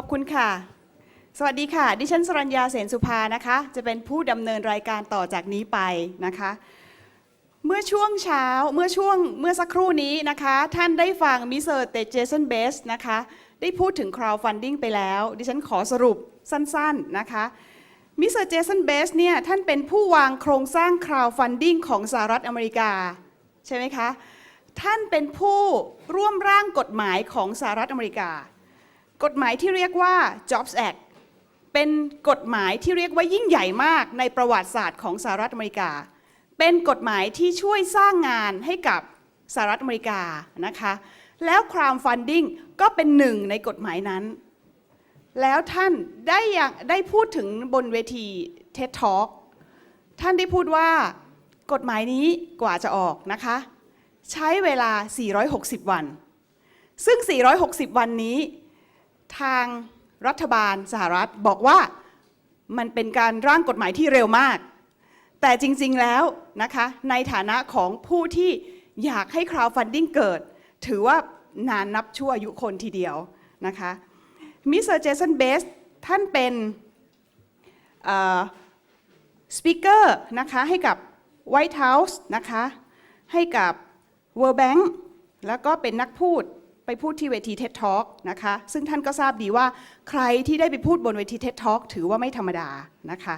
ขอบคุณค่ะสวัสดีค่ะดิฉันสรัญญาเสนสุภานะคะจะเป็นผู้ดำเนินรายการต่อจากนี้ไปนะคะเมื่อช่วงเช้าเมื่อสักครู่นี้นะคะท่านได้ฟังมิสเตอร์เจสันเบสนะคะได้พูดถึง crowdfunding ไปแล้วดิฉันขอสรุปสั้นๆนะคะมิสเตอร์เจสันเบสเนี่ยท่านเป็นผู้วางโครงสร้าง crowdfunding ของสหรัฐอเมริกาใช่ไหมคะท่านเป็นผู้ร่วมร่างกฎหมายของสหรัฐอเมริกากฎหมายที่เรียกว่า Jobs Act เป็นกฎหมายที่เรียกว่ายิ่งใหญ่มากในประวัติศาสตร์ของสหรัฐอเมริกาเป็นกฎหมายที่ช่วยสร้างงานให้กับสหรัฐอเมริกานะคะแล้ว Crowdfunding ก็เป็นหนึ่งในกฎหมายนั้นแล้วท่านได้พูดถึงบนเวที TED Talk ท่านได้พูดว่ากฎหมายนี้กว่าจะออกนะคะใช้เวลา460วันซึ่ง460วันนี้ทางรัฐบาลสหรัฐบอกว่ามันเป็นการร่างกฎหมายที่เร็วมากแต่จริงๆแล้วนะคะในฐานะของผู้ที่อยากให้ crowdfunding เกิดถือว่านานนับชั่วอายุคนทีเดียวนะคะมิสเตอร์เจสันเบสท่านเป็นสปีกเกอร์นะคะให้กับ White House นะคะให้กับ World Bank แล้วก็เป็นนักพูดไปพูดที่เวที TED Talk นะคะซึ่งท่านก็ทราบดีว่าใครที่ได้ไปพูดบนเวที TED Talk ถือว่าไม่ธรรมดานะคะ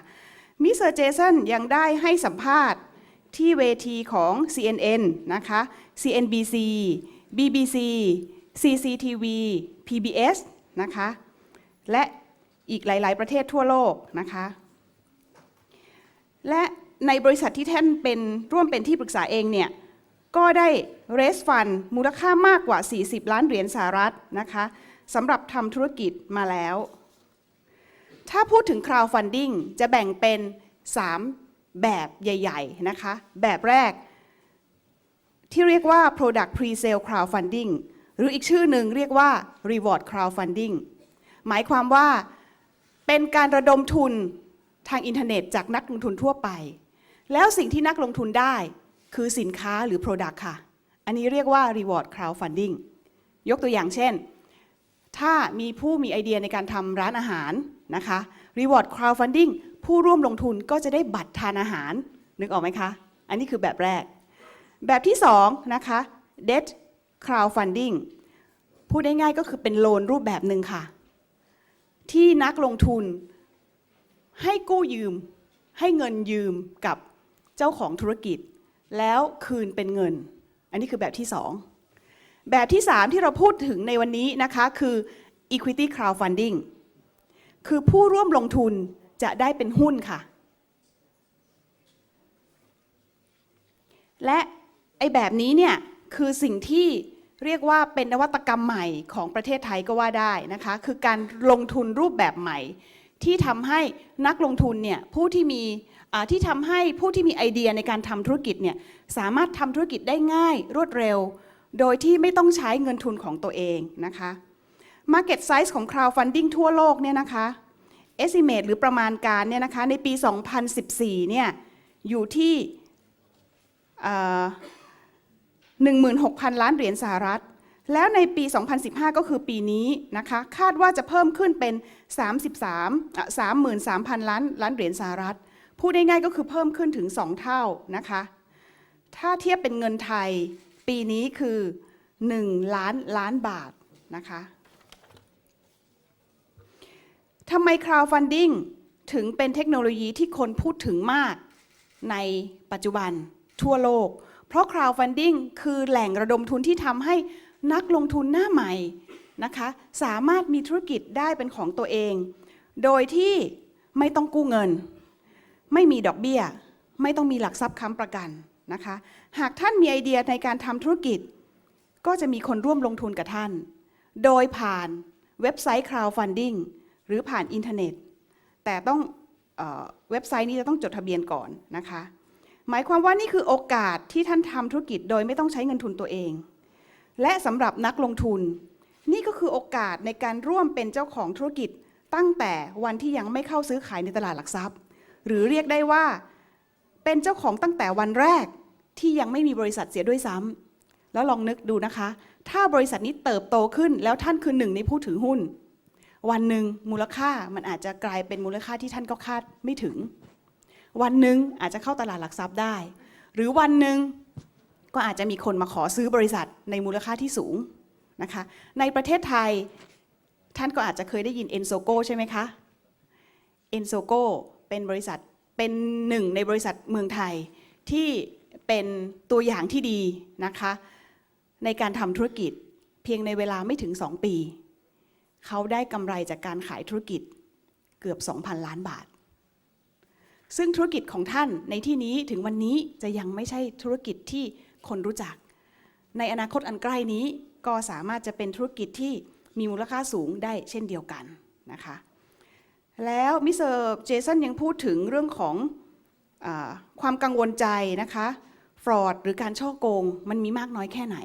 มิสเตอร์เจสันยังได้ให้สัมภาษณ์ที่เวทีของ CNN นะคะ CNBC BBC CCTV PBS นะคะและอีกหลายๆประเทศทั่วโลกนะคะและในบริษัทที่ท่านร่วมเป็นที่ปรึกษาเองเนี่ยก็ได้ raise fund มูลค่ามากกว่า40ล้านเหรียญสหรัฐนะคะสำหรับทำธุรกิจมาแล้วถ้าพูดถึง crowdfunding จะแบ่งเป็น3แบบใหญ่ๆนะคะแบบแรกที่เรียกว่า product pre-sale crowdfunding หรืออีกชื่อหนึ่งเรียกว่า reward crowdfunding หมายความว่าเป็นการระดมทุนทางอินเทอร์เน็ตจากนักลงทุนทั่วไปแล้วสิ่งที่นักลงทุนได้คือสินค้าหรือ product ค่ะอันนี้เรียกว่า reward crowdfunding ยกตัวอย่างเช่นถ้ามีผู้มีไอเดียในการทำร้านอาหารนะคะ reward crowdfunding ผู้ร่วมลงทุนก็จะได้บัตรทานอาหารนึกออกไหมคะอันนี้คือแบบแรกแบบที่2นะคะ debt crowdfunding พูดง่ายๆก็คือเป็นโลนรูปแบบหนึ่งค่ะที่นักลงทุนให้กู้ยืมให้เงินยืมกับเจ้าของธุรกิจแล้วคืนเป็นเงินอันนี้คือแบบที่2แบบที่3ที่เราพูดถึงในวันนี้นะคะคือ equity crowdfunding คือผู้ร่วมลงทุนจะได้เป็นหุ้นค่ะและไอ้แบบนี้เนี่ยคือสิ่งที่เรียกว่าเป็นนวัตกรรมใหม่ของประเทศไทยก็ว่าได้นะคะคือการลงทุนรูปแบบใหม่ที่ทำให้นักลงทุนเนี่ยที่ทำให้ผู้ที่มีไอเดียในการทำธุรกิจเนี่ยสามารถทำธุรกิจได้ง่ายรวดเร็วโดยที่ไม่ต้องใช้เงินทุนของตัวเองนะคะ Market size ของ crowdfunding ทั่วโลกเนี่ยนะคะ estimate หรือประมาณการเนี่ยนะคะในปี 2014 เนี่ยอยู่ที่16,000 ล้านเหรียญสหรัฐแล้วในปี 2015 ก็คือปีนี้นะคะคาดว่าจะเพิ่มขึ้นเป็น33,000 ล้านเหรียญสหรัฐพูดง่ายๆก็คือเพิ่มขึ้นถึง2เท่านะคะถ้าเทียบเป็นเงินไทยปีนี้คือ1 ล้านบาทนะคะทำไม crowdfunding ถึงเป็นเทคโนโลยีที่คนพูดถึงมากในปัจจุบันทั่วโลกเพราะ crowdfunding คือแหล่งระดมทุนที่ทำให้นักลงทุนหน้าใหม่นะคะสามารถมีธุรกิจได้เป็นของตัวเองโดยที่ไม่ต้องกู้เงินไม่มีดอกเบี้ยไม่ต้องมีหลักทรัพย์ค้ำประกันนะคะหากท่านมีไอเดียในการทำธุรกิจก็จะมีคนร่วมลงทุนกับท่านโดยผ่านเว็บไซต์ crowdfunding หรือผ่านอินเทอร์เน็ตแต่ต้องเว็บไซต์นี้จะต้องจดทะเบียนก่อนนะคะหมายความว่านี่คือโอกาสที่ท่านทำธุรกิจโดยไม่ต้องใช้เงินทุนตัวเองและสำหรับนักลงทุนนี่ก็คือโอกาสในการร่วมเป็นเจ้าของธุรกิจตั้งแต่วันที่ยังไม่เข้าซื้อขายในตลาดหลักทรัพย์หรือเรียกได้ว่าเป็นเจ้าของตั้งแต่วันแรกที่ยังไม่มีบริษัทเสียด้วยซ้ำแล้วลองนึกดูนะคะถ้าบริษัทนี้เติบโตขึ้นแล้วท่านคือหนึ่งในผู้ถือหุ้น วันหนึ่งมูลค่ามันอาจจะกลายเป็นมูลค่าที่ท่านก็คาดไม่ถึงวันหนึ่งอาจจะเข้าตลาดหลักทรัพย์ได้หรือวันหนึ่งก็อาจจะมีคนมาขอซื้อบริษัทในมูลค่าที่สูงนะคะในประเทศไทยท่านก็อาจจะเคยได้ยินเอ็นโซโกใช่ไหมคะเอ็นโซโกเป็นบริษัทเป็นหนึ่งในบริษัทเมืองไทยที่เป็นตัวอย่างที่ดีนะคะในการทำธุรกิจเพียงในเวลาไม่ถึง2 ปีเขาได้กำไรจากการขายธุรกิจเกือบ 2,000 ล้านบาทซึ่งธุรกิจของท่านในที่นี้ถึงวันนี้จะยังไม่ใช่ธุรกิจที่คนรู้จักในอนาคตอันใกล้นี้ก็สามารถจะเป็นธุรกิจที่มีมูลค่าสูงได้เช่นเดียวกันนะคะแล้วมิสเตอร์เจสันยังพูดถึงเรื่องของความกังวลใจนะคะฟรอดหรือการฉ้อโกงมันมีมากน้อยแค่ไหน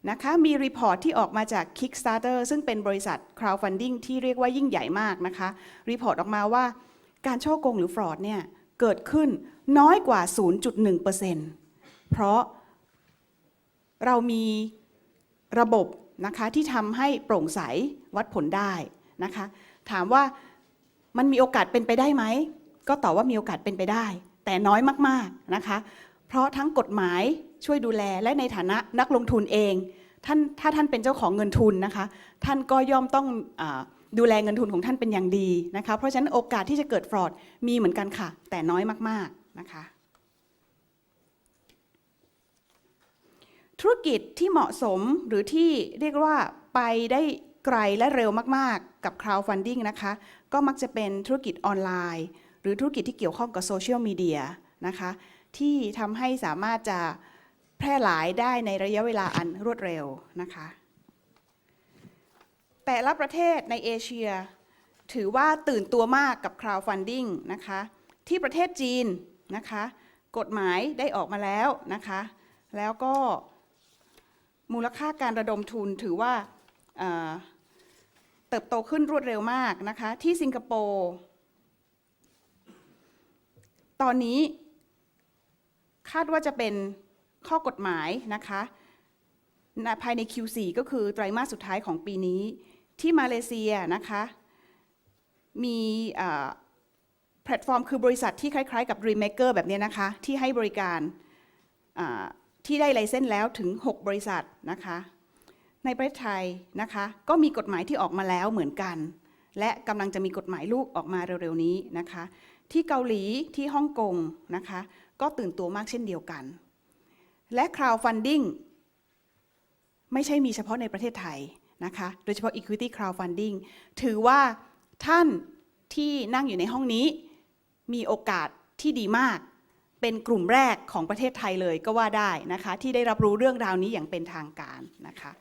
นะคะมีรีพอร์ตที่ออกมาจาก Kickstarter ซึ่งเป็นบริษัท Crowdfunding ที่เรียกว่ายิ่งใหญ่มากนะคะรีพอร์ตออกมาว่าการฉ้อโกงหรือฟรอดเนี่ยเกิดขึ้นน้อยกว่า 0.1% เพราะเรามีระบบนะคะที่ทำให้โปร่งใสวัดผลได้นะคะถามว่ามันมีโอกาสเป็นไปได้ไหมก็ตอบว่ามีโอกาสเป็นไปได้แต่น้อยมากๆนะคะเพราะทั้งกฎหมายช่วยดูแลและในฐานะนักลงทุนเองถ้าท่านเป็นเจ้าของเงินทุนนะคะท่านก็ย่อมต้องดูแลเงินทุนของท่านเป็นอย่างดีนะคะเพราะฉะนั้นโอกาสที่จะเกิดฟรอดมีเหมือนกันค่ะแต่น้อยมากๆนะคะธุรกิจที่เหมาะสมหรือที่เรียกว่าไปได้ไกลและเร็วมากๆกับ crowdfunding นะคะก็มักจะเป็นธุรกิจออนไลน์หรือธุรกิจที่เกี่ยวข้องกับโซเชียลมีเดียนะคะที่ทำให้สามารถจะแพร่หลายได้ในระยะเวลาอันรวดเร็วนะคะแต่ละประเทศในเอเชียถือว่าตื่นตัวมากกับ crowdfunding นะคะที่ประเทศจีนนะคะกฎหมายได้ออกมาแล้วนะคะแล้วก็มูลค่าการระดมทุนถือว่าเติบโตขึ้นรวดเร็วมากนะคะที่สิงคโปร์ตอนนี้คาดว่าจะเป็นข้อกฎหมายนะคะภายใน Q4 ก็คือไตรมาสสุดท้ายของปีนี้ที่มาเลเซียนะคะมีแพลตฟอร์มคือบริษัทที่คล้ายๆกับ Dreammaker แบบนี้นะคะที่ให้บริการที่ได้ไลเซนส์แล้วถึง6 บริษัทนะคะในประเทศไทยนะคะก็มีกฎหมายที่ออกมาแล้วเหมือนกันและกำลังจะมีกฎหมายลูกออกมาเร็วๆนี้นะคะที่เกาหลีที่ฮ่องกงนะคะก็ตื่นตัวมากเช่นเดียวกันและ crowdfunding ไม่ใช่มีเฉพาะในประเทศไทยนะคะโดยเฉพาะ equity crowdfunding ถือว่าท่านที่นั่งอยู่ในห้องนี้มีโอกาสที่ดีมากเป็นกลุ่มแรกของประเทศไทยเลยก็ว่าได้นะคะที่ได้รับรู้เรื่องราวนี้อย่างเป็นทางการนะคะ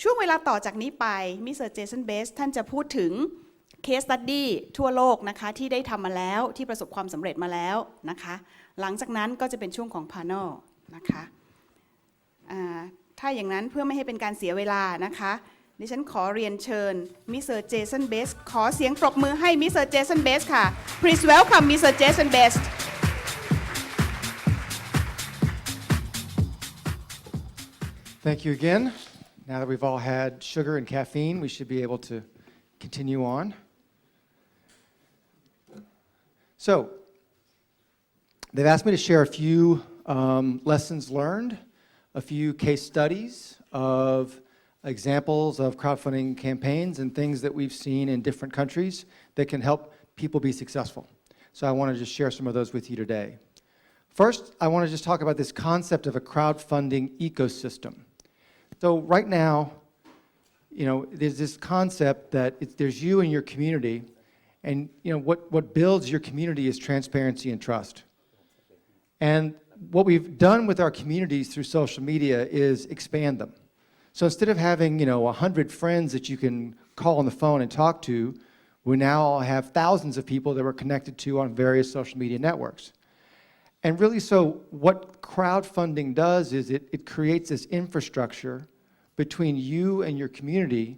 ช่วงเวลาต่อจากนี้ไปมิสเตอร์เจสันเบสท่านจะพูดถึง case study ทั่วโลกนะคะที่ได้ทำมาแล้วที่ประสบความสำเร็จมาแล้วนะคะหลังจากนั้นก็จะเป็นช่วงของ panel นะคะถ้าอย่างนั้นเพื่อไม่ให้เป็นการเสียเวลานะคะดิฉันขอเรียนเชิญมิสเตอร์เจสันเบสขอเสียงปรบมือให้มิสเตอร์เจสันเบสค่ะ Please welcome Mr. Jason Best Thank you again. Now that we've all had sugar and caffeine, we should be able to continue on. So, they've asked me to share a few lessons learned, a few case studies of examples of crowdfunding campaigns and things that we've seen in different countries that can help people be successful. So I want to just share some of those with you today. First, I want to just talk about this concept of a crowdfunding ecosystem. So right now, there's this concept that there's you and your community, and what builds your community is transparency and trust. And what we've done with our communities through social media is expand them. So instead of having 100 friends that you can call on the phone and talk to, we now have thousands of people that we're connected to on various social media networks. And really, so what crowdfunding does is it creates this infrastructure between you and your community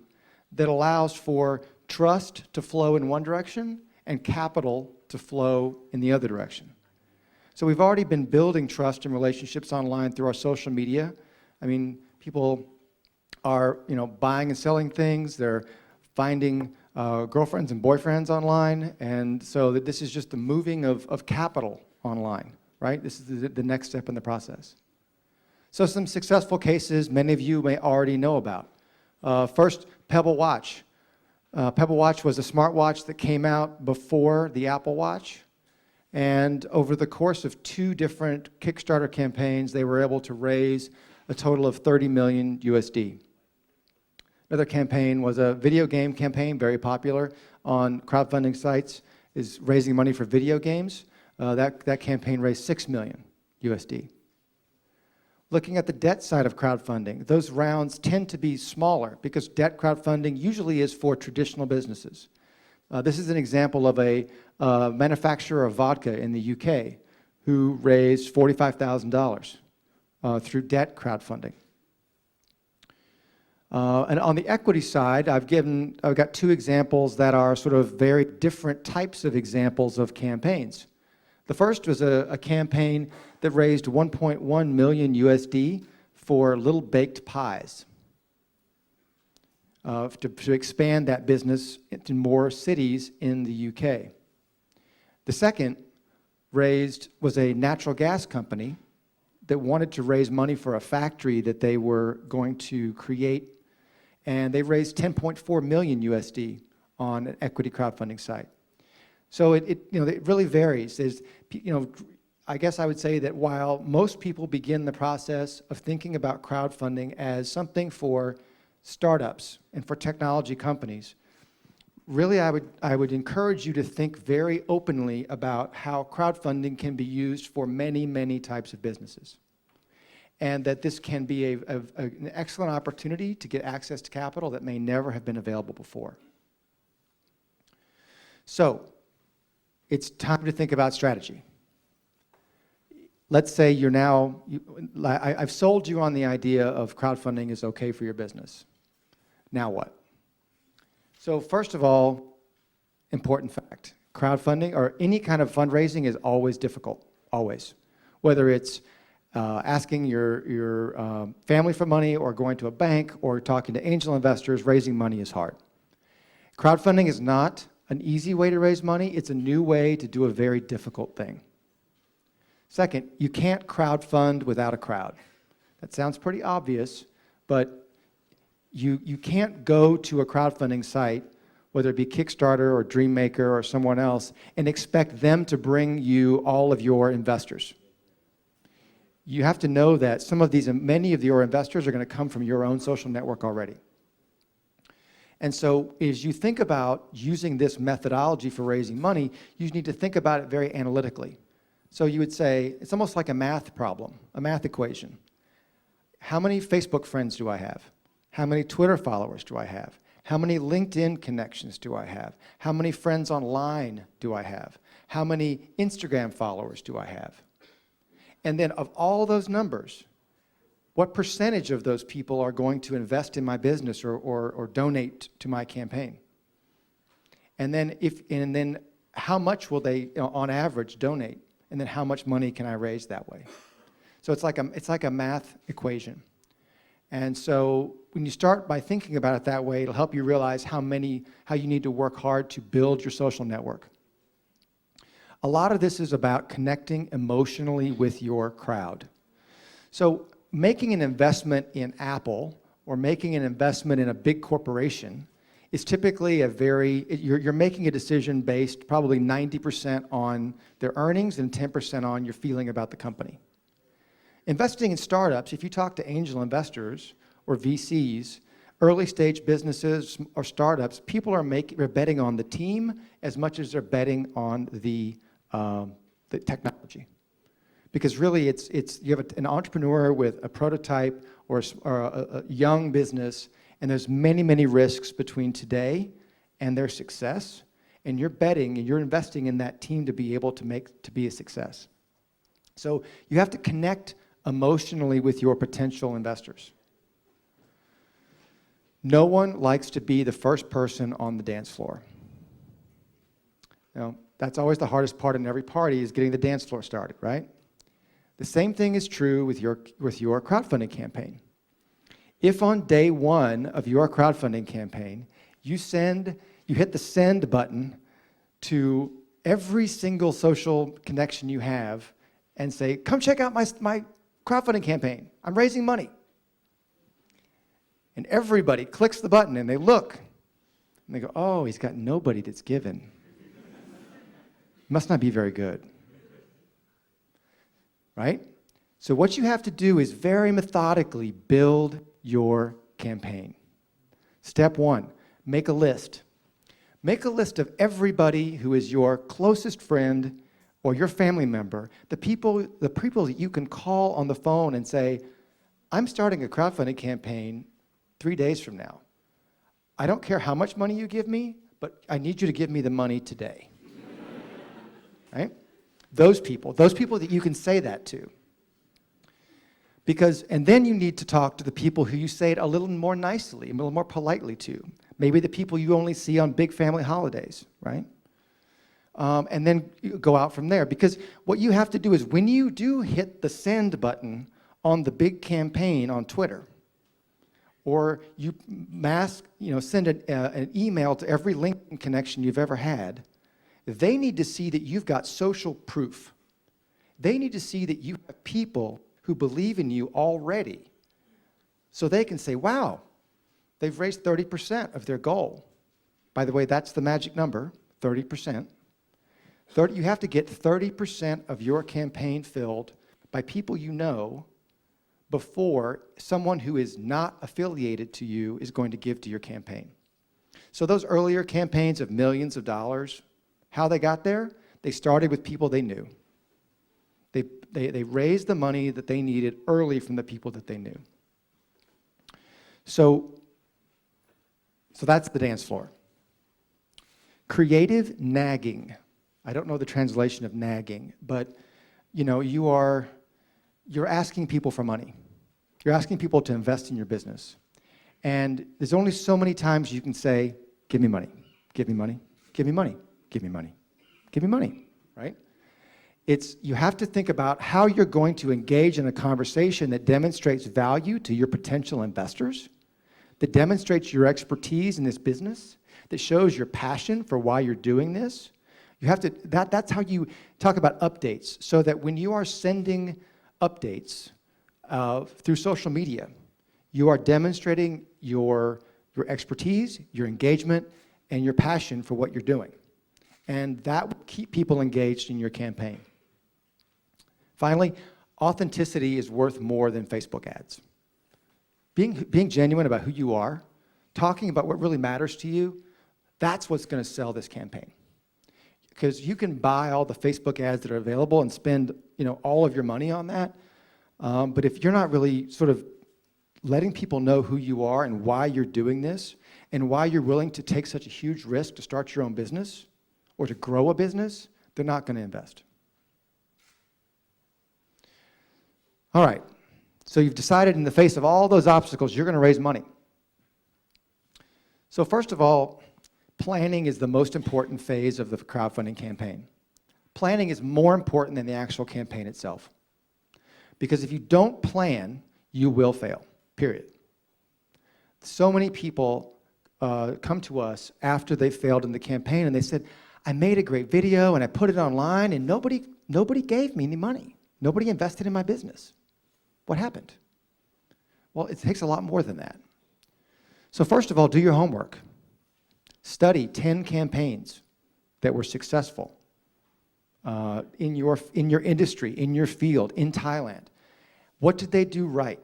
that allows for trust to flow in one direction and capital to flow in the other direction. So we've already been building trust and relationships online through our social media. I mean, people are buying and selling things. They're finding girlfriends and boyfriends online, and so that this is just the moving of capital online, right? This is the next step in the process. So some successful cases many of you may already know about. First, Pebble Watch. Pebble Watch was a smartwatch that came out before the Apple Watch, and over the course of 2 different Kickstarter campaigns, they were able to raise a total of 30 million USD. Another campaign was a video game campaign, very popular on crowdfunding sites, is raising money for video games. That campaign raised 6 million USD. Looking at the debt side of crowdfunding, those rounds tend to be smaller because debt crowdfunding usually is for traditional businesses. This is an example of a manufacturer of vodka in the UK who raised $45,000 through debt crowdfunding. And on the equity side, I've got 2 examples that are sort of very different types of examples of campaigns. The first was a campaign that raised 1.1 million USD for Little Baked Pies to expand that business into more cities in the UK. The second was a natural gas company that wanted to raise money for a factory that they were going to create, and they raised 10.4 million USD on an equity crowdfunding site. So it really varies. I guess I would say that while most people begin the process of thinking about crowdfunding as something for startups and for technology companies, really I would encourage you to think very openly about how crowdfunding can be used for many, many types of businesses. And that this can be an excellent opportunity to get access to capital that may never have been available before. So, it's time to think about strategy. Let's say I've sold you on the idea of crowdfunding is okay for your business. Now what? So first of all, important fact, crowdfunding or any kind of fundraising is always difficult, always. Whether it's asking your family for money or going to a bank or talking to angel investors, raising money is hard. Crowdfunding is not an easy way to raise money. It's a new way to do a very difficult thing. Second, you can't crowdfund without a crowd. That sounds pretty obvious, but you can't go to a crowdfunding site, whether it be Kickstarter or Dreammaker or someone else, and expect them to bring you all of your investors. You have to know that many of your investors are going to come from your own social network already. And so as you think about using this methodology for raising money, you need to think about it very analytically. So you would say, it's almost like a math problem, a math equation. How many Facebook friends do I have? How many Twitter followers do I have? How many LinkedIn connections do I have? How many friends online do I have? How many Instagram followers do I have? And then of all those numbers, what percentage of those people are going to invest in my business or donate to my campaign? And then how much will they, on average, donate? And then how much money can I raise that way? So it's like a math equation. And so when you start by thinking about it that way, it'll help you realize how you need to work hard to build your social network. A lot of this is about connecting emotionally with your crowd. So making an investment in Apple or making an investment in a big corporation is typically you're making a decision based probably 90% on their earnings and 10% on your feeling about the company. Investing in startups, if you talk to angel investors or VCs, early stage businesses or startups, people are betting on the team as much as they're betting on the technology. Because really you have an entrepreneur with a prototype or a young business, and there's many, many risks between today and their success, and you're betting and you're investing in that team to be able to be a success. So you have to connect emotionally with your potential investors. No one likes to be the first person on the dance floor. That's always the hardest part in every party, is getting the dance floor started, right? The same thing is true with your crowdfunding campaign. If on day one of your crowdfunding campaign, you send you hit the send button to every single social connection you have and say, come check out my crowdfunding campaign. I'm raising money. And everybody clicks the button and they look and they go, oh, he's got nobody that's given. Must not be very good. Right? So what you have to do is very methodically build your campaign. Step one, make a list. Make a list of everybody who is your closest friend or your family member, the people that you can call on the phone and say, I'm starting a crowdfunding campaign 3 days from now. I don't care how much money you give me, but I need you to give me the money today. Right? Those people that you can say that to. And then you need to talk to the people who you say it a little more nicely, a little more politely to. Maybe the people you only see on big family holidays, right? And then you go out from there. Because what you have to do is when you do hit the send button on the big campaign on Twitter, or you send an email to every LinkedIn connection you've ever had, they need to see that you've got social proof. They need to see that you have people who believe in you already. So they can say, wow, they've raised 30% of their goal. By the way, that's the magic number, 30%. You have to get 30% of your campaign filled by people you know before someone who is not affiliated to you is going to give to your campaign. So those earlier campaigns of millions of dollars, how they got there? They started with people they knew. They raised the money that they needed early from the people that they knew. So that's the dance floor. Creative nagging. I don't know the translation of nagging, but you're asking people for money. You're asking people to invest in your business. And there's only so many times you can say, give me money, give me money, give me money, give me money, give me money, right? You have to think about how you're going to engage in a conversation that demonstrates value to your potential investors, that demonstrates your expertise in this business, that shows your passion for why you're doing this. That's how you talk about updates, so that when you are sending updates through social media, you are demonstrating your expertise, your engagement, and your passion for what you're doing. And that will keep people engaged in your campaign. Finally, authenticity is worth more than Facebook ads. Being genuine about who you are, talking about what really matters to you, that's what's going to sell this campaign. Because you can buy all the Facebook ads that are available and spend all of your money on that. But if you're not really sort of letting people know who you are and why you're doing this, and why you're willing to take such a huge risk to start your own business or to grow a business, they're not going to invest. All right, so you've decided in the face of all those obstacles, you're going to raise money. So first of all, planning is the most important phase of the crowdfunding campaign. Planning is more important than the actual campaign itself. Because if you don't plan, you will fail, period. So many people come to us after they failed in the campaign and they said, I made a great video and I put it online and nobody gave me any money. Nobody invested in my business. What happened? Well, it takes a lot more than that. So first of all, do your homework. Study 10 campaigns that were successful in your industry, in your field, in Thailand. What did they do right?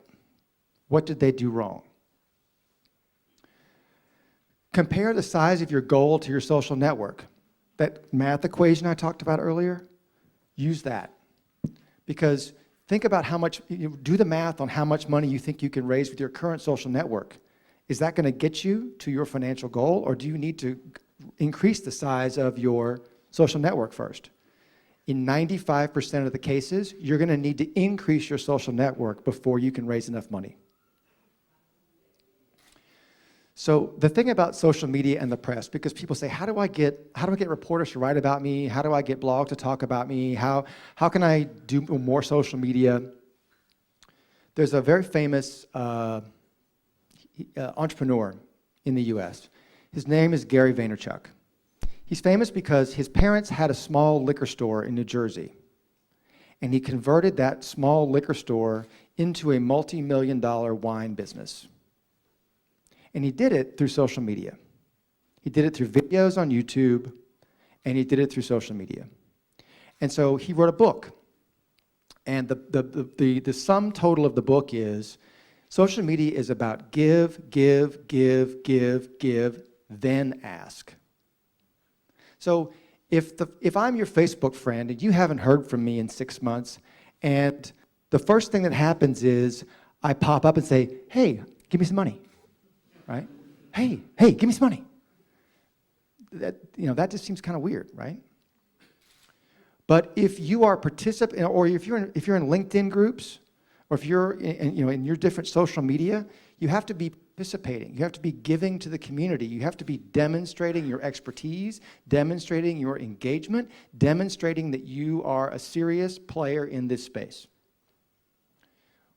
What did they do wrong? Compare the size of your goal to your social network. That math equation I talked about earlier, use that. Because think about do the math on how much money you think you can raise with your current social network. Is that going to get you to your financial goal, or do you need to increase the size of your social network first? In 95% of the cases, you're going to need to increase your social network before you can raise enough money. So the thing about social media and the press, because people say, how do I get reporters to write about me? How do I get blogs to talk about me? How can I do more social media? There's a very famous entrepreneur in the US. His name is Gary Vaynerchuk. He's famous because his parents had a small liquor store in New Jersey, and he converted that small liquor store into a multi-million-dollar wine business. And he did it through social media. He did it through videos on YouTube, and he did it through social media. And so he wrote a book. And the sum total of the book is, social media is about give, then ask. So if I'm your Facebook friend and you haven't heard from me in 6 months, and the first thing that happens is I pop up and say, hey, give me some money, right? Hey, give me some money. That just seems kind of weird, right? But if you are participating, or if you're in LinkedIn groups, or if you're in your different social media, you have to be participating. You have to be giving to the community. You have to be demonstrating your expertise, demonstrating your engagement, demonstrating that you are a serious player in this space.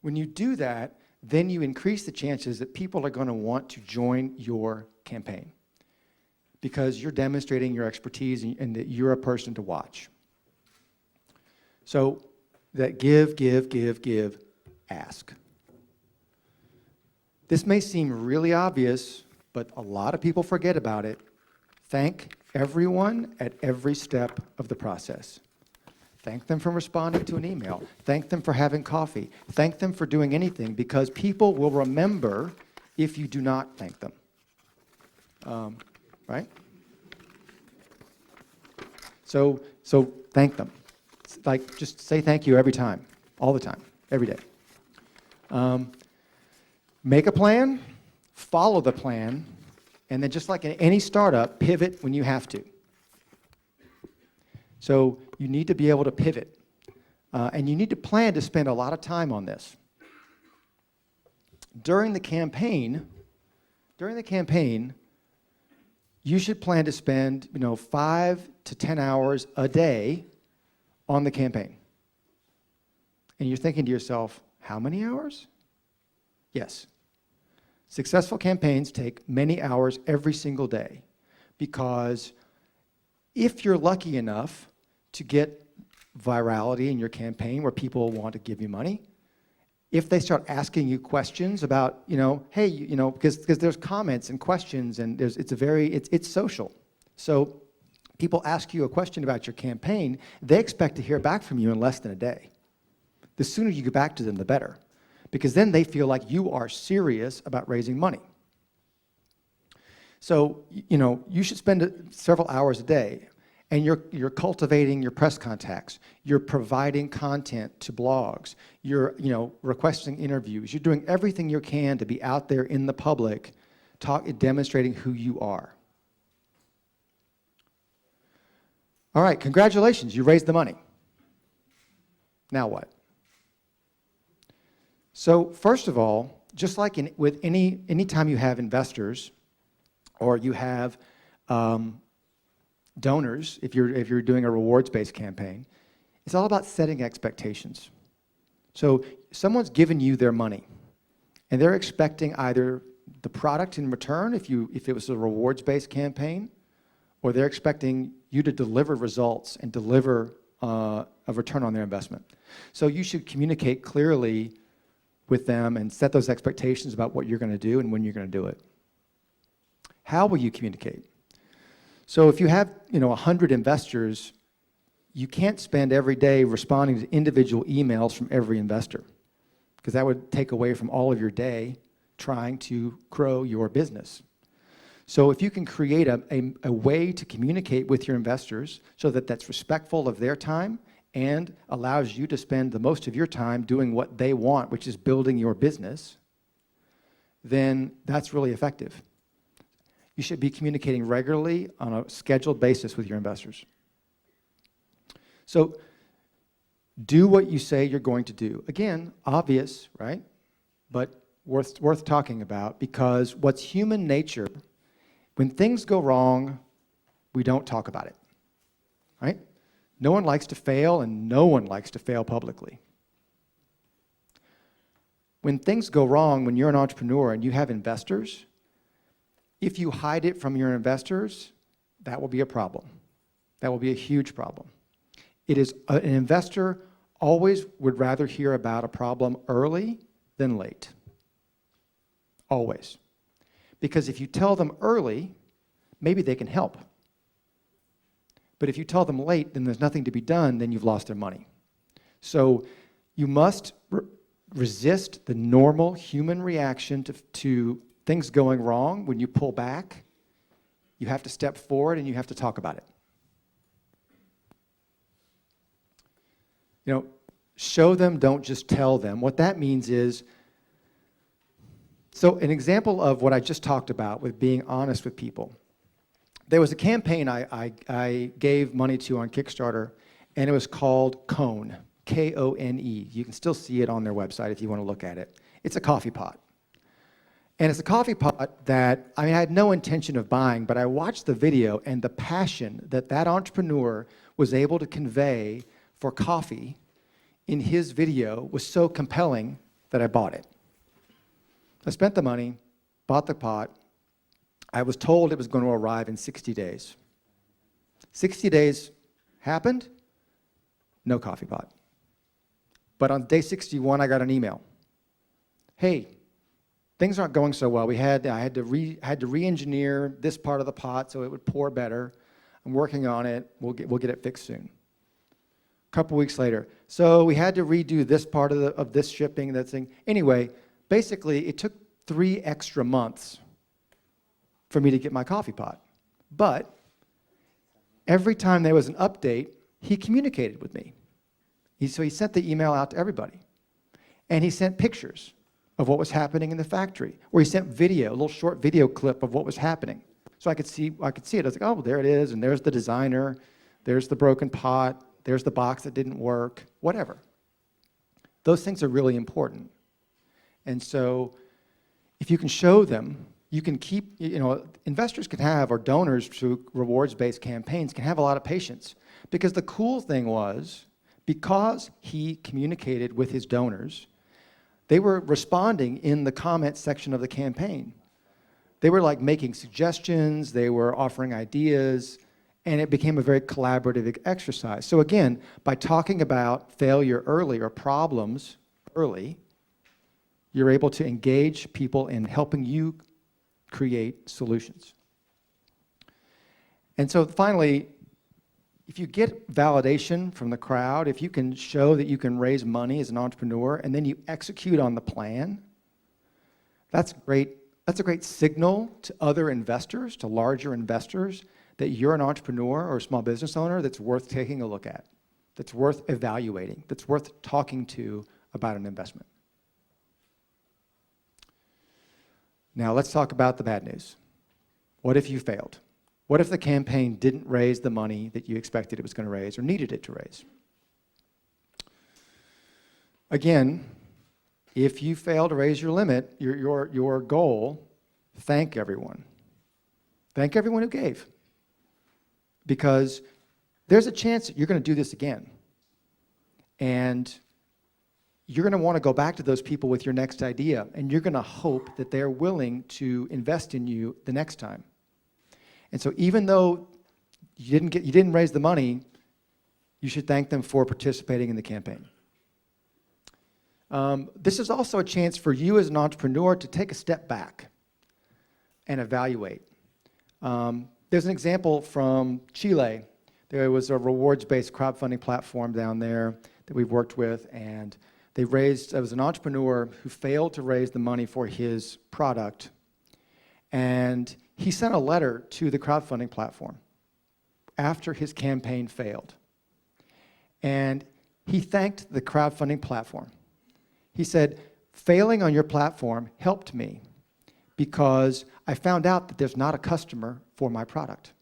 When you do that, then you increase the chances that people are going to want to join your campaign because you're demonstrating your expertise and that you're a person to watch. So that give, ask. This may seem really obvious, but a lot of people forget about it. Thank everyone at every step of the process. Thank them for responding to an email. Thank them for having coffee. Thank them for doing anything, because people will remember if you do not thank them. Right? So thank them. Like, just say thank you every time, all the time, every day. Make a plan, follow the plan, and then just like in any startup, pivot when you have to. So you need to be able to pivot. And you need to plan to spend a lot of time on this. During the campaign, you should plan to spend 5 to 10 hours a day on the campaign. And you're thinking to yourself, how many hours? Yes. Successful campaigns take many hours every single day, because if you're lucky enough to get virality in your campaign where people want to give you money, if they start asking you questions about, hey, because there's comments and questions, and it's social. So people ask you a question about your campaign, they expect to hear back from you in less than a day. The sooner you get back to them, the better, because then they feel like you are serious about raising money. So, you should spend several hours a day, and you're cultivating your press contacts, you're providing content to blogs, you're requesting interviews, you're doing everything you can to be out there in the public, demonstrating who you are. All right, congratulations, you raised the money. Now what? So first of all, just like with any time you have investors, or you have donors, if you're doing a rewards-based campaign, it's all about setting expectations. So someone's given you their money, and they're expecting either the product in return, if it was a rewards-based campaign, or they're expecting you to deliver results and deliver a return on their investment. So you should communicate clearly with them and set those expectations about what you're going to do and when you're going to do it. How will you communicate? So if you have 100 investors, you can't spend every day responding to individual emails from every investor, because that would take away from all of your day trying to grow your business. So if you can create a way to communicate with your investors so that that's respectful of their time and allows you to spend the most of your time doing what they want, which is building your business, then that's really effective. You should be communicating regularly on a scheduled basis with your investors. So do what you say you're going to do. Again, obvious, right? But worth talking about, because what's human nature, when things go wrong, we don't talk about it, right? No one likes to fail, and no one likes to fail publicly. When things go wrong, when you're an entrepreneur and you have investors, If you hide it from your investors, that will be a problem. That will be a huge problem. It is an investor always would rather hear about a problem early than late. Always. Because if you tell them early, maybe they can help. But if you tell them late, then there's nothing to be done, then you've lost their money. So you must resist the normal human reaction to things going wrong. When you pull back, you have to step forward and you have to talk about it. Show them, don't just tell them. What that means is, so an example of what I just talked about with being honest with people. There was a campaign I gave money to on Kickstarter, and it was called Kone, K-O-N-E. You can still see it on their website if you want to look at it. It's a coffee pot. And it's a coffee pot that, I had no intention of buying, but I watched the video, and the passion that entrepreneur was able to convey for coffee in his video was so compelling that I bought it. I spent the money, bought the pot. I was told it was going to arrive in 60 days. 60 days happened, no coffee pot. But on day 61, I got an email. Hey, things aren't going so well. I had to re-engineer this part of the pot so it would pour better. I'm working on it. We'll get it fixed soon. A couple weeks later. So we had to redo this part of this shipping, that thing. Anyway, basically, it took 3 extra months for me to get my coffee pot. But every time there was an update, he communicated with me. So he sent the email out to everybody. And he sent pictures of what was happening in the factory, or he sent video, a little short video clip of what was happening. So I could see it. I was like, oh, there it is, and there's the designer, there's the broken pot, there's the box that didn't work, whatever. Those things are really important. And so if you can show them, you can keep, investors can have, or donors to rewards-based campaigns can have a lot of patience. Because the cool thing was, because he communicated with his donors, they were responding in the comment section of the campaign. They were like making suggestions, they were offering ideas, and it became a very collaborative exercise. So again, by talking about failure early or problems early, you're able to engage people in helping you create solutions. And so finally, if you get validation from the crowd, if you can show that you can raise money as an entrepreneur and then you execute on the plan, that's great. That's a great signal to other investors, to larger investors, that you're an entrepreneur or a small business owner that's worth taking a look at, that's worth evaluating, that's worth talking to about an investment. Now let's talk about the bad news. What if you failed? What if the campaign didn't raise the money that you expected it was going to raise or needed it to raise? Again, if you fail to raise your limit, your goal, thank everyone. Thank everyone who gave. Because there's a chance that you're going to do this again. And you're going to want to go back to those people with your next idea, and you're going to hope that they're willing to invest in you the next time. And so even though you didn't raise the money, you should thank them for participating in the campaign. This is also a chance for you as an entrepreneur to take a step back and evaluate. There's an example from Chile. There was a rewards-based crowdfunding platform down there that we've worked with, and it was an entrepreneur who failed to raise the money for his product, and he sent a letter to the crowdfunding platform after his campaign failed. And he thanked the crowdfunding platform. He said, failing on your platform helped me because I found out that there's not a customer for my product.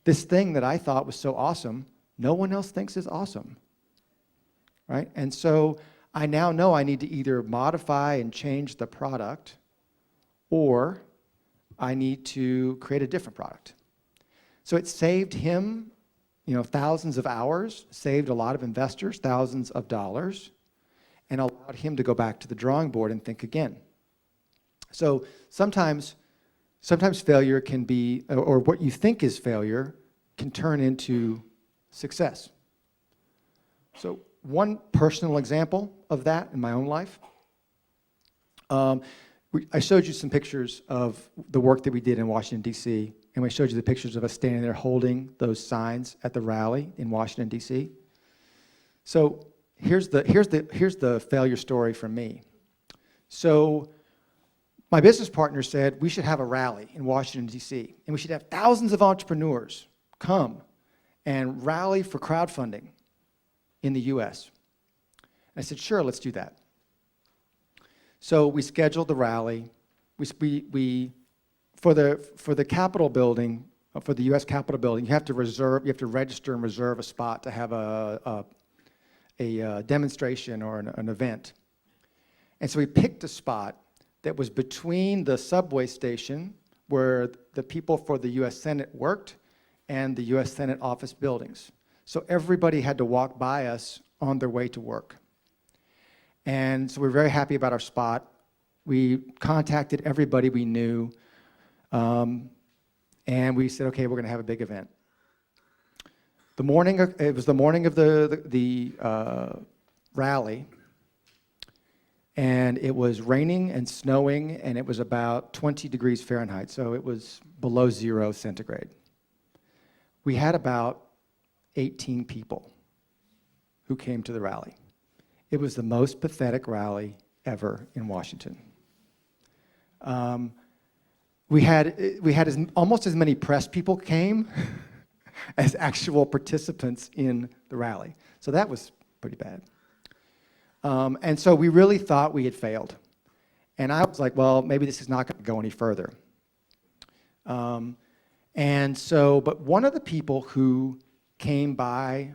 This thing that I thought was so awesome, no one else thinks is awesome, right? And so I now know I need to either modify and change the product, or I need to create a different product. So it saved him, thousands of hours, saved a lot of investors, thousands of dollars, and allowed him to go back to the drawing board and think again. So sometimes sometimes failure can be, or what you think is failure, can turn into success. So one personal example of that in my own life, I showed you some pictures of the work that we did in Washington, D.C., and we showed you the pictures of us standing there holding those signs at the rally in Washington, D.C. So here's the failure story from me. So my business partner said we should have a rally in Washington, D.C., and we should have thousands of entrepreneurs come and rally for crowdfunding in the U.S. And I said, sure, let's do that. So we scheduled the rally. We for the Capitol building, for the U.S. Capitol building, you have to register and reserve a spot to have a demonstration or an event. And so we picked a spot that was between the subway station where the people for the U.S. Senate worked and the U.S. Senate office buildings. So everybody had to walk by us on their way to work. And so we're very happy about our spot. We contacted everybody we knew, and we said, okay, we're going to have a big event. It was the morning of the rally, and it was raining and snowing, and it was about 20 degrees Fahrenheit, so it was below 0 centigrade. We had about 18 people who came to the rally. It was the most pathetic rally ever in Washington. We had almost as many press people came as actual participants in the rally. So that was pretty bad. And so we really thought we had failed. And I was like, well, maybe this is not going to go any further. But one of the people who came by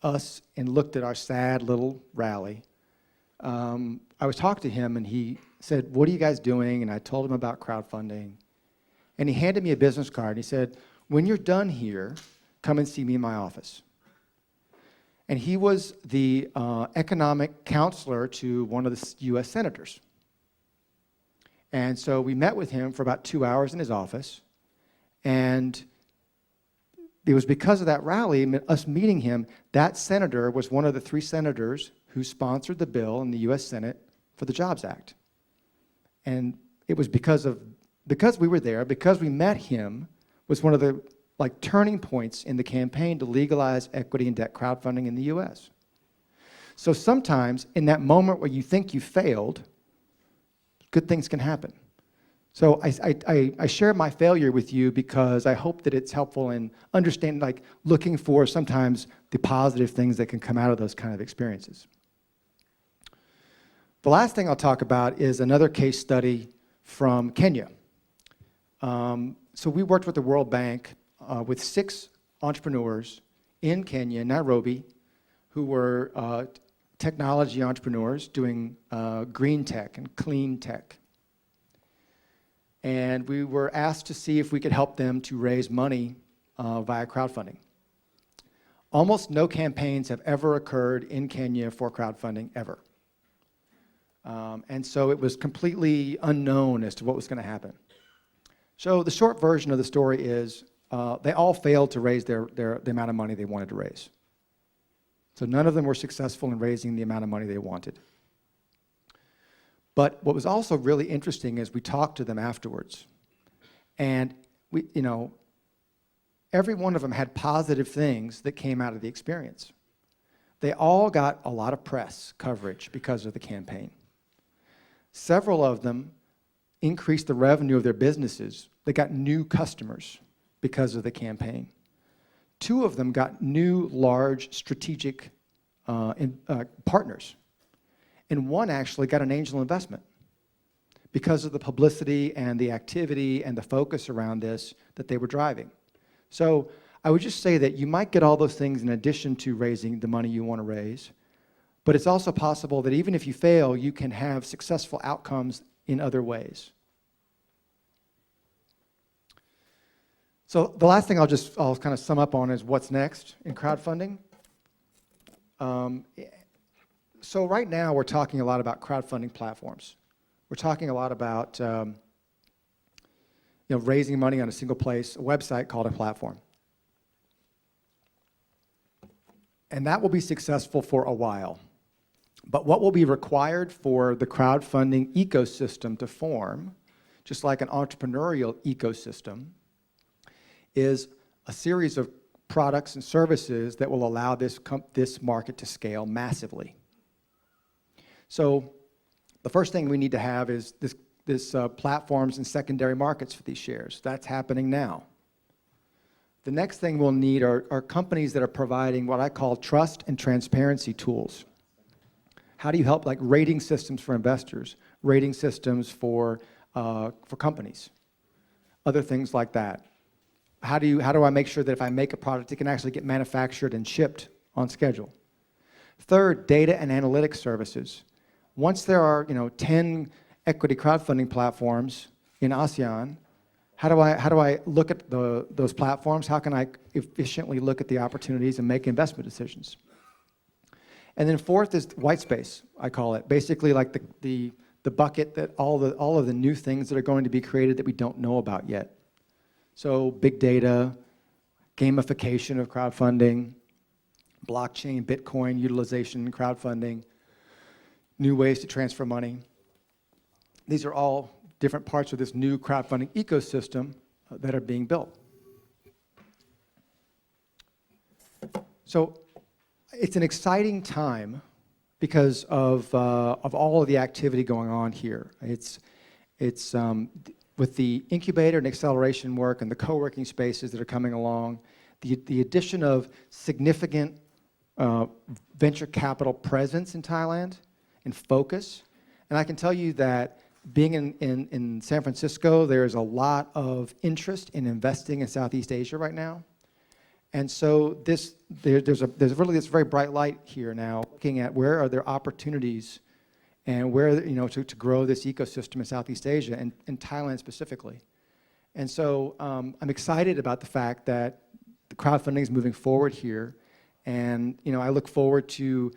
us and looked at our sad little rally, I was talking to him and he said, what are you guys doing? And I told him about crowdfunding. And he handed me a business card and he said, when you're done here, come and see me in my office. And he was the economic counselor to one of the U.S. senators. And so we met with him for about 2 hours in his office. And it was because of that rally, us meeting him, that senator was one of the 3 senators who sponsored the bill in the U.S. Senate for the Jobs Act. And it was because we were there, because we met him, was one of the turning points in the campaign to legalize equity and debt crowdfunding in the U.S. So sometimes in that moment where you think you failed, good things can happen. So I share my failure with you because I hope that it's helpful in understanding, looking for sometimes the positive things that can come out of those kind of experiences. The last thing I'll talk about is another case study from Kenya. So we worked with the World Bank with 6 entrepreneurs in Kenya, Nairobi, who were technology entrepreneurs doing green tech and clean tech. And we were asked to see if we could help them to raise money via crowdfunding. Almost no campaigns have ever occurred in Kenya for crowdfunding, ever. And so it was completely unknown as to what was going to happen. So the short version of the story is they all failed to raise the amount of money they wanted to raise. So none of them were successful in raising the amount of money they wanted. But what was also really interesting is we talked to them afterwards. And every one of them had positive things that came out of the experience. They all got a lot of press coverage because of the campaign. Several of them increased the revenue of their businesses. They got new customers because of the campaign. 2 of them got new, large, strategic partners. And 1 actually got an angel investment because of the publicity and the activity and the focus around this that they were driving. So I would just say that you might get all those things in addition to raising the money you want to raise, but it's also possible that even if you fail, you can have successful outcomes in other ways. So the last thing I'll kind of sum up on is what's next in crowdfunding. So right now we're talking a lot about crowdfunding platforms. We're talking a lot about raising money on a single place, a website called a platform. And that will be successful for a while. But what will be required for the crowdfunding ecosystem to form, just like an entrepreneurial ecosystem, is a series of products and services that will allow this market to scale massively. So the first thing we need to have is this platforms and secondary markets for these shares. That's happening now. The next thing we'll need are companies that are providing what I call trust and transparency tools. How do you help, like rating systems for investors, rating systems for companies, other things like that? How do I make sure that if I make a product, it can actually get manufactured and shipped on schedule? Third, data and analytics services. Once there are 10 equity crowdfunding platforms in ASEAN, how do I look at those platforms? How can I efficiently look at the opportunities and make investment decisions? And then fourth is white space, I call it. Basically like the bucket that all of the new things that are going to be created that we don't know about yet. So big data, gamification of crowdfunding, blockchain, Bitcoin utilization, crowdfunding, new ways to transfer money. These are all different parts of this new crowdfunding ecosystem that are being built. So it's an exciting time because of all of the activity going on here. It's with the incubator and acceleration work and the co-working spaces that are coming along, the addition of significant venture capital presence in Thailand and focus. And I can tell you that being in San Francisco, there's a lot of interest in investing in Southeast Asia right now. And so there's really this very bright light here now, looking at where are there opportunities and where to grow this ecosystem in Southeast Asia and in Thailand specifically. And so I'm excited about the fact that the crowdfunding is moving forward here, and I look forward to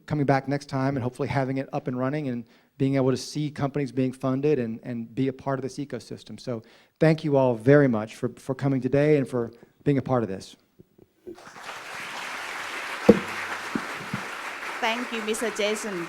coming back next time and hopefully having it up and running and being able to see companies being funded and be a part of this ecosystem. So thank you all very much for coming today and for being a part of this. Thank you, Mr. Jason.